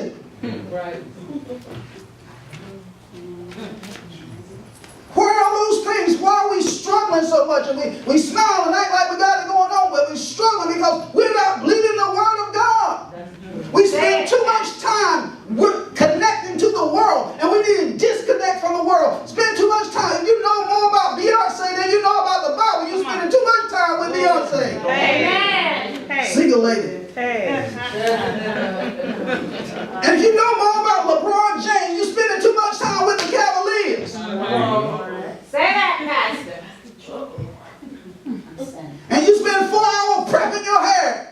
religion. Right. Where are those things? Why are we struggling so much? And we smile and act like we got it going on, but we're struggling because we're not believing the Word of God. We spend too much time connecting to the world, and we need to disconnect from the world. Spend too much time. If you know more about Beyonce than you know about the Bible, you're spending too much time with Beyonce. Amen. Hey. Single lady. Hey. And if you know more about LeBron James, you're spending too much time with the Cavaliers. Say that, Pastor. And you spend 4 hours prepping your hair.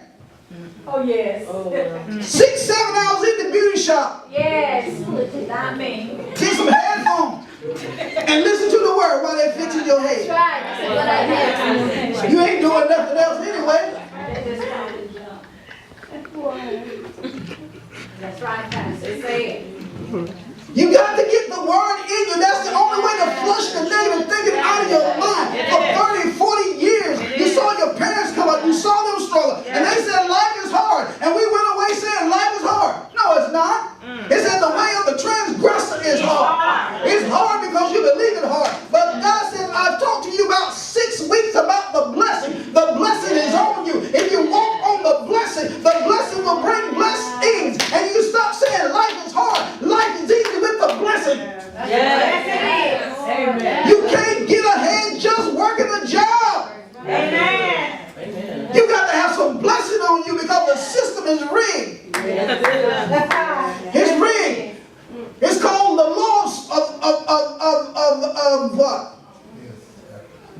Oh, yes. 6, 7 hours in the beauty shop. Yes. Not me. Get some headphones and listen to the word while they're fixing your That's head. right. That's what I did. You ain't doing nothing else anyway. That's right, Pastor. Say it. You got to get the word in you. That's the only way to flush the negative thinking out of your mind. For 30, 40 years, you saw your parents come up. You saw them struggle. And they said life is hard. And we went away saying life is hard. No, it's not. It said the way of the transgressor is hard. It's hard because you believe it hard. But God said, I've talked to you about 6 weeks about the blessing. The blessing is on you. If you walk on the blessing will bring blessings. And you stop saying life is hard. Life is easy with the blessing. Yes, it is. Amen. You can't get ahead just working a job. Amen. You got to have some blessing on you because the system is rigged. It's rigged. It's called the laws of what?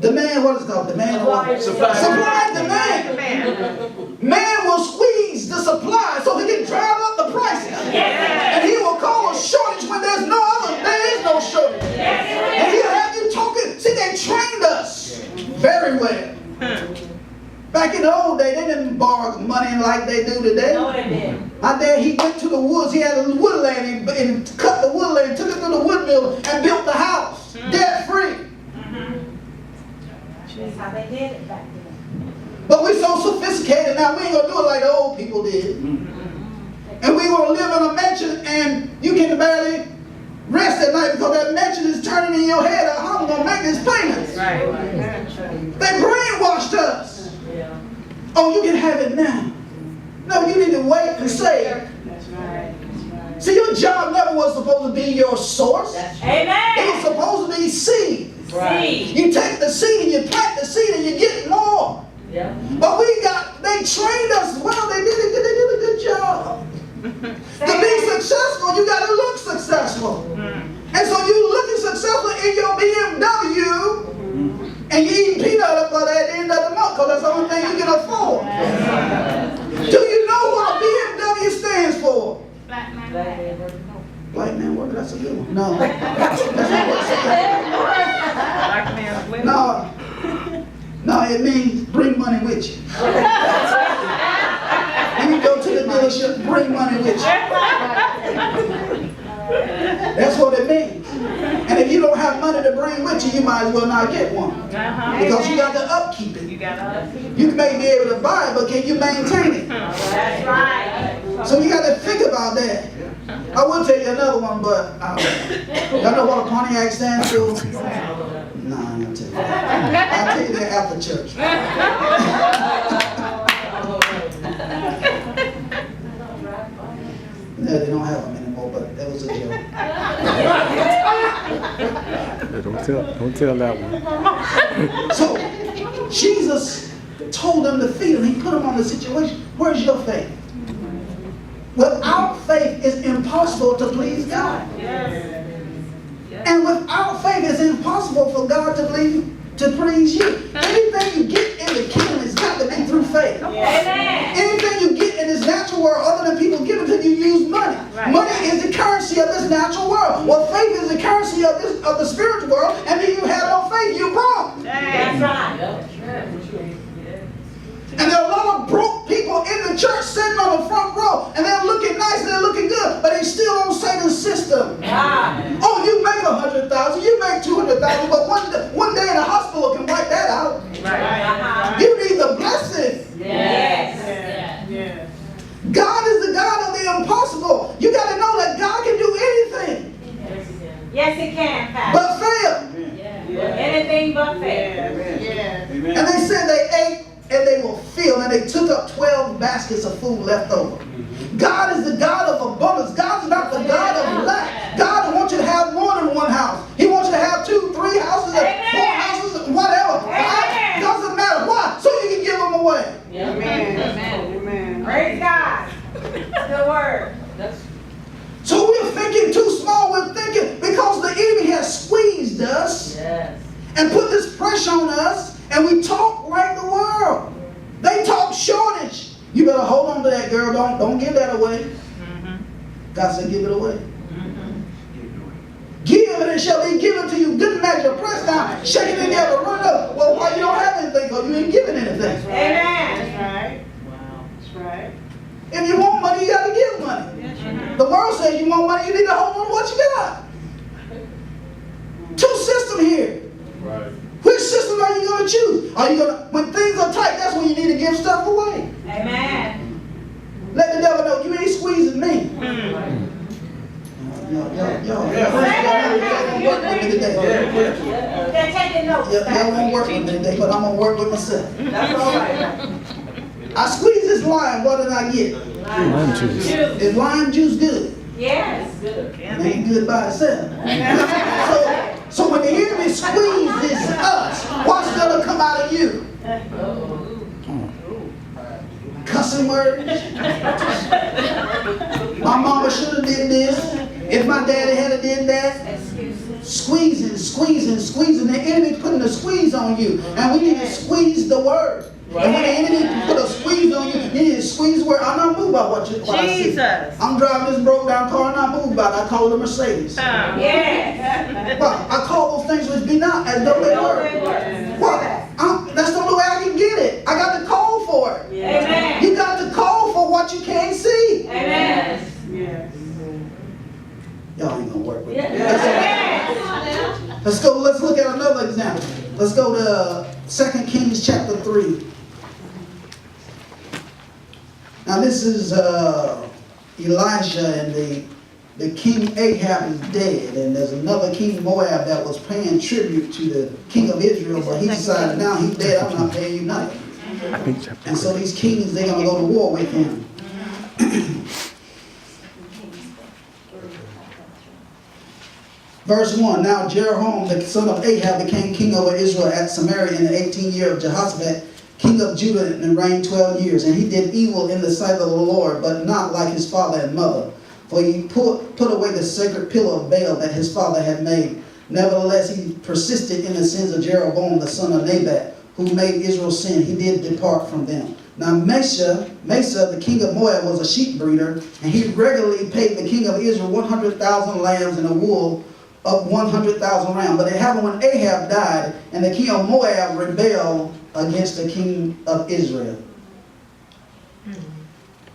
Demand, what is it called? Demand what? Supply and demand. Man will squeeze the supply so he can drive up the prices. And he will call a shortage when there is no shortage. And he'll have you talking. See, they trained us very well. Back in the old day, they didn't borrow money like they do today. No, they didn't. My dad, he went to the woods. He had a woodland and cut the woodland, took it to the wood mill and built the house, debt free. That's how they did it back then. But we're so sophisticated now, we ain't going to do it like the old people did. And we're going to live in a mansion and you can barely rest at night because that mansion is turning in your head. How am I going to make this payment? They brainwashed us. Oh, you can have it now. No, you need to wait and save. See, your job never was supposed to be your source. Amen. It was supposed to be seed. Right. You take the seed and you plant the seed and you get more. Yeah. But they trained us well. They did a good job. To be successful, you got to look successful. And so you looking successful in your BMW and you eating peanut butter at the end of the month because that's the only thing you can afford. Do you know what a BMW stands for? Black man. Black man worker, that's a good one. No. That's not what it says. No, it means bring money with you. When you go to the dealership, bring money with you. That's what it means. And if you don't have money to bring with you, you might as well not get one. Because you got to upkeep it. You may be able to buy it, but can you maintain it? That's right. So you got to think about that. I will tell you another one, but y'all know what a Pontiac stands for? No, I'm not telling you. I'll tell you that after church. No, they don't have them anymore, but that was a joke. Don't tell that one. So Jesus told them to feed them. He put them on the situation. Where's your faith? Without faith, it's impossible to please God. And without faith, it's impossible for God to please you. Anything you get in the kingdom has got to be through faith. Anything you get in this natural world, other than people giving to you, use money. Money is the currency of this natural world. Well, faith is the currency of the spiritual world. And if you have no faith, you're broke. That's right. And there are a lot of broke people in the church sitting on the front row, and they're looking nice and they're looking good, but they still on Satan's system. Oh, you make 100,000, you make 200,000, but one day in the hospital can wipe that out. You need the blessing. Yes. God is the God of the impossible. You got it can, Pastor. but failed. Anything but fail. And they said they ate and they were filled, and they took up 12 baskets of food left over. God is the God of abundance. God's not the God of lack. God wants you to have more than one house. He wants you to have 2, 3 houses, and 4 houses, whatever. It doesn't matter. Why? So you can give them away. Amen. Praise God. The word. So we're thinking too small. We're thinking because the enemy has squeezed us and put this pressure on us, and we talk like the world. They talk shortage. You better hold on to that, girl. Don't give that away. God said, give it away. Give and it shall be given to you. Good measure, press down, shake it together, run it up. Well, why you don't have anything? Because you ain't giving anything. Amen. That's right. If you want money, you got to give money. The world says you want money, you need to hold on to what you got. Two systems here. Right. Which system are you going to choose? Are you going to, when things are tight, that's when you need to give stuff away. Amen. Let the devil know you ain't squeezing me. Y'all won't work with me today. They're taking notes. Y'all won't work with me today, but I'm going to work with myself. That's all right. I squeeze this lime, what did I get? Lime juice. Is lime juice good? Yes. It ain't good by itself. So when the enemy squeezes us, what's going to come out of you? Cussing words. My mama should have did this. If my daddy had did that. Squeezing. The enemy putting a squeeze on you. And we need to squeeze the word. And when the enemy put a squeeze on you, you need to squeeze the word. I'm not moved by what I see. I'm driving this broke down car, I'm not moved by it. I call it a Mercedes. Yes. Well, I call those things which be not as though they were. Well, that's the only way I can get it. I got to call for it. Amen. You got to call for what you can't see. Amen. Y'all ain't gonna work with me. Amen. Let's go. Let's look at another example. Let's go to 2 Kings chapter 3. Now this is Elijah, and the king Ahab is dead, and there's another king Moab that was paying tribute to the king of Israel, but he decided now he's dead, I'm not paying you nothing. And so these kings, they're gonna go to war with him. Verse 1, now Jeroboam, the son of Ahab, became king over Israel at Samaria in the 18th year of Jehoshaphat, king of Judah, and reigned 12 years. And he did evil in the sight of the Lord, but not like his father and mother. For he put away the sacred pillar of Baal that his father had made. Nevertheless, he persisted in the sins of Jeroboam, the son of Nebat, who made Israel sin. He did depart from them. Now Mesa, the king of Moab, was a sheep breeder, and he regularly paid the king of Israel 100,000 lambs and a wool of 100,000 rams. But it happened when Ahab died, and the king of Moab rebelled against the king of Israel.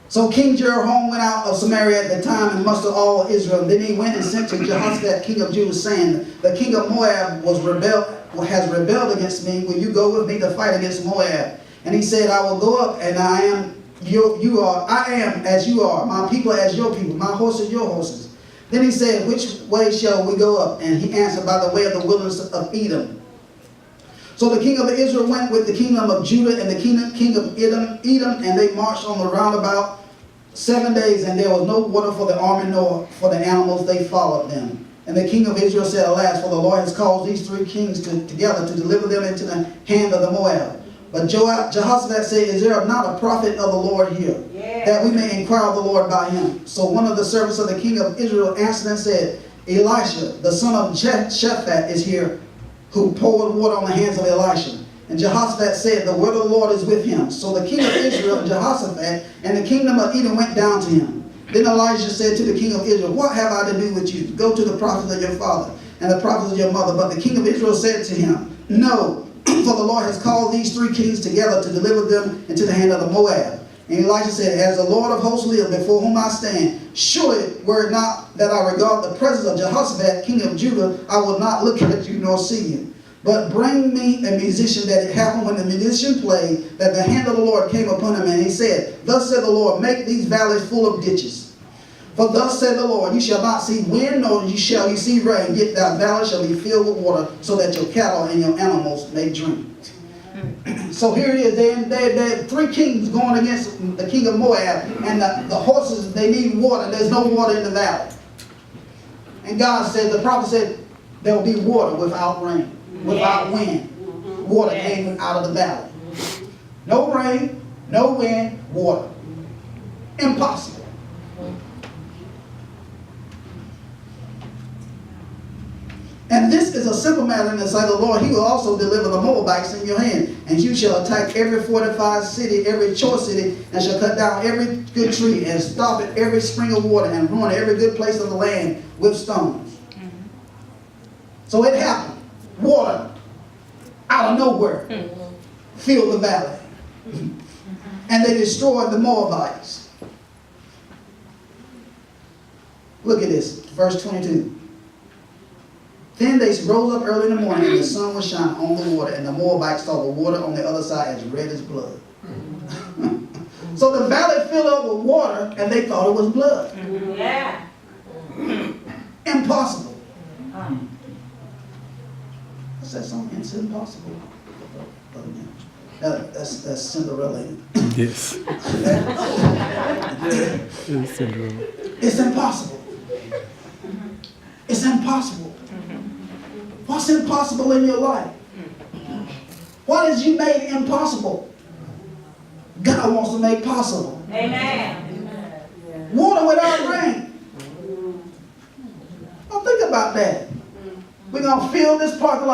So King Jeroboam went out of Samaria at the time and mustered all Israel. And then he went and sent to Jehoshaphat, king of Judah, saying, the king of Moab has rebelled against me. Will you go with me to fight against Moab? And he said, I will go up, and I am as you are, my people as your people, my horses your horses. Then he said, which way shall we go up? And he answered, by the way of the wilderness of Edom. So the king of Israel went with the kingdom of Judah and the king of Edom, and they marched on the roundabout 7 days, and there was no water for the army nor for the animals. They followed them. And the king of Israel said, alas, for the Lord has caused these 3 kings together to deliver them into the hand of the Moab. But Jehoshaphat said, is there not a prophet of the Lord here, that we may inquire of the Lord by him? So one of the servants of the king of Israel answered and said, Elisha, the son of Shaphat, is here, who poured water on the hands of Elisha. And Jehoshaphat said, the word of the Lord is with him. So the king of Israel and Jehoshaphat and the kingdom of Edom went down to him. Then Elijah said to the king of Israel, what have I to do with you? Go to the prophets of your father and the prophets of your mother. But the king of Israel said to him, no, for the Lord has called these 3 kings together to deliver them into the hand of the Moab. And Elijah said, as the Lord of hosts lives, before whom I stand, surely were it not that I regard the presence of Jehoshaphat, king of Judah, I will not look at you nor see you. But bring me a musician. That it happened when the musician played, that the hand of the Lord came upon him, and he said, thus said the Lord, make these valleys full of ditches. For thus said the Lord, you shall not see wind, nor shall you see rain, yet thy valley shall be filled with water, so that your cattle and your animals may drink. So here it is, there are 3 kings going against the king of Moab, and the horses, they need water. There's no water in the valley. And God said, the prophet said, there will be water without rain, without wind. Water came out of the valley. No rain, no wind, water. Impossible. And this is a simple matter in the sight of the Lord. He will also deliver the Moabites in your hand. And you shall attack every fortified city, every choice city, and shall cut down every good tree, and stop at every spring of water, and ruin every good place of the land with stones. So it happened. Water out of nowhere filled the valley. And they destroyed the Moabites. Look at this, verse 22. Then they rose up early in the morning, and the sun was shining on the water, and the Moabites saw the water on the other side as red as blood. So the valley filled up with water, and they thought it was blood. Yeah. Impossible. What's that song? It's impossible. That's Cinderella. Yes. It's Cinderella. It's impossible. It's impossible. What's impossible in your life? What has you made impossible? God wants to make possible. Amen. Water without rain. Now think about that. We're going to fill this parking lot